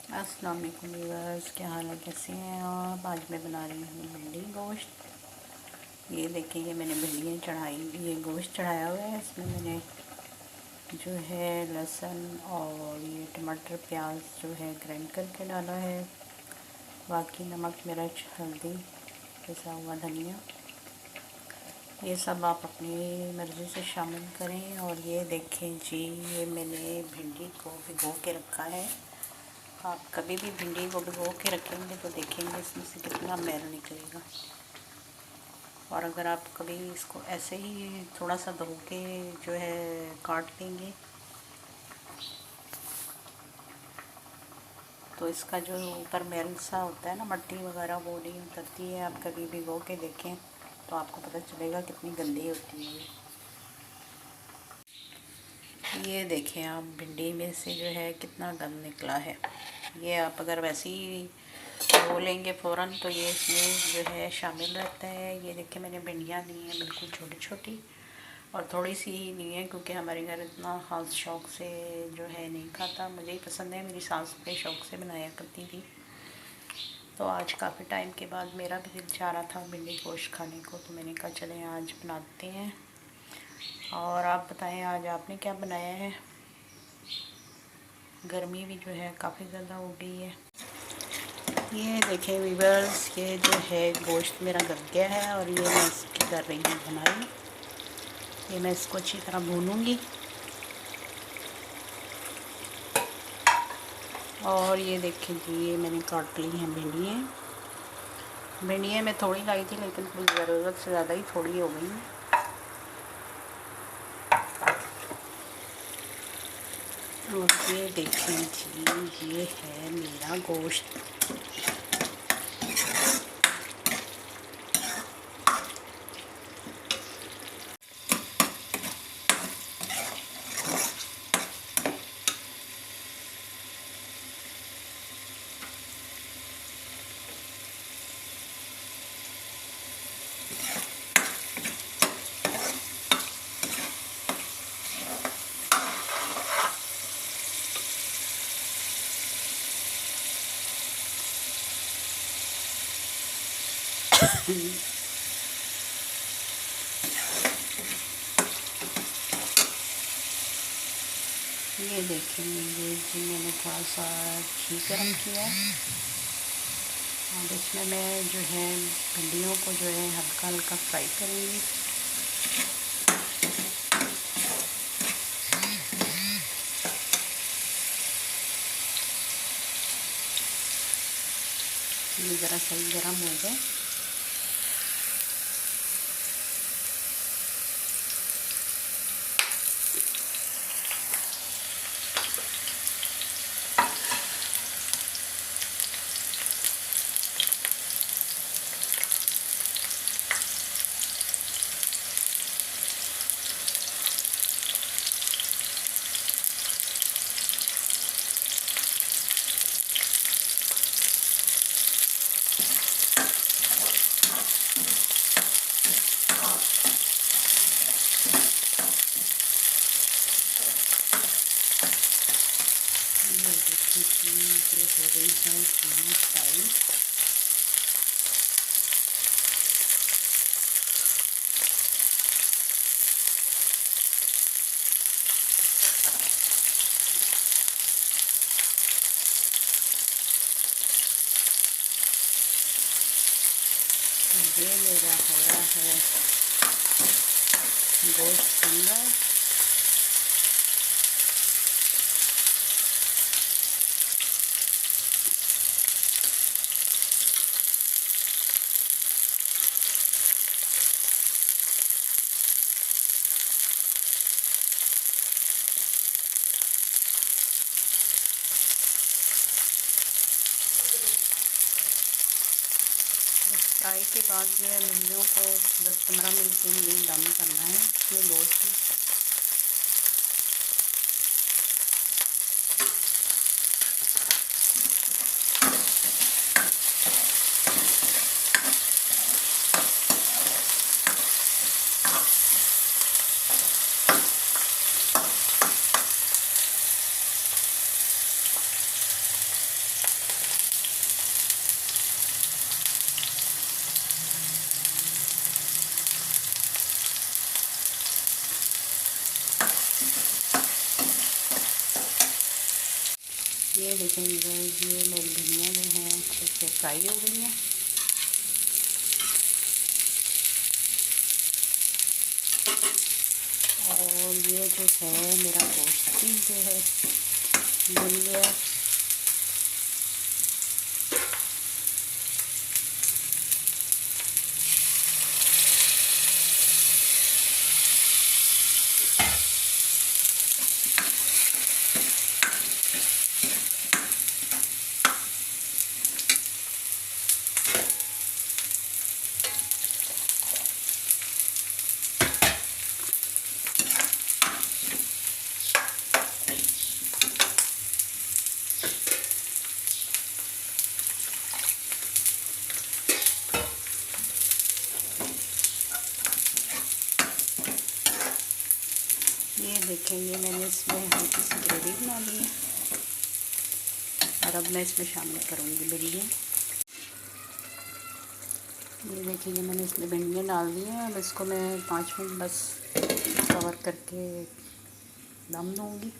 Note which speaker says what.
Speaker 1: अस्सलाम वालेकुम व्यूअर्स, क्या हाल है, कैसे हैं आप। आज मैं बना रही हूँ भिंडी गोश्त। ये देखिए, ये मैंने भिंडियाँ चढ़ाई, ये गोश्त चढ़ाया हुआ है। इसमें मैंने जो है लहसुन और ये टमाटर प्याज जो है ग्राइंड करके डाला है। बाकी नमक मिर्च हल्दी पिसा हुआ धनिया, ये सब आप अपनी मर्ज़ी से शामिल करें। और ये देखें जी, ये मैंने भिंडी को भिगो के रखा है। आप कभी भी भिंडी को भिगो के रखेंगे तो देखेंगे इसमें से कितना मैल निकलेगा। और अगर आप कभी इसको ऐसे ही थोड़ा सा धो के जो है काट लेंगे तो इसका जो ऊपर मैल सा होता है ना, मट्टी वगैरह, वो नहीं उतरती है। आप कभी भिगो के देखें तो आपको पता चलेगा कितनी गंदी होती है। ये देखें आप, भिंडी में से जो है कितना गंद निकला है। ये आप अगर वैसे ही धो लेंगे फ़ौरन तो ये इसमें जो है शामिल रहता है। ये देखिए, मैंने भिंडियाँ ली हैं बिल्कुल छोटी छोटी, और थोड़ी सी ही ली है क्योंकि हमारे घर इतना ख़ास शौक़ से जो है नहीं खाता। मुझे ही पसंद है, मेरी सास बड़े शौक़ से बनाया करती थी। तो आज काफ़ी टाइम के बाद मेरा भी दिल चाह रहा था भिंडी गोश्त खाने को, तो मैंने कहा चलें आज बनाते हैं। और आप बताएं आज आपने क्या बनाया है। गर्मी भी जो है काफ़ी ज़्यादा हो गई है। ये देखें व्यूअर्स, ये जो है गोश्त मेरा गल गया है और ये मैं इसकी कर रही हूँ बनाई। ये मैं इसको अच्छी तरह भूनूंगी। और ये देखें जी, ये मैंने काट ली हैं भिंडियाँ। भिंडियाँ मैं थोड़ी लाई थी लेकिन कुछ ज़रूरत से ज़्यादा ही थोड़ी हो गई। और ये देखें जी, ये है मेरा गोश्त। ये देखें, ये जी मैंने थोड़ा सा घी गरम किया और इसमें मैं जो है भिंडियों को जो है हल्का हल्का फ्राई करूँगी। ये ज़रा सही गरम हो जाए। ये देखिए जी, ये हो गई है फ्राई। ये मेरा हो रहा है गोश्त बन रहा है। फ्राई के बाद जो है भिंडियों को 10-15 मिनट के लिए दम करना है इसमें गोश्त। ये देखेंगे ये मेरी भिंडियाँ जो हैं अच्छे से फ्राई हो गई हैं। और ये जो है मेरा गोश्त भी जो है भुन गया। ये देखें ये मैंने इसमें हल्की सी ग्रेवी बना ली है और अब मैं इसमें शामिल करूँगी भिंडियाँ। ये देखिए ये मैंने इसमें भिंडियाँ डाल दी हैं। अब इसको मैं 5 मिनट बस कवर करके दम दूँगी।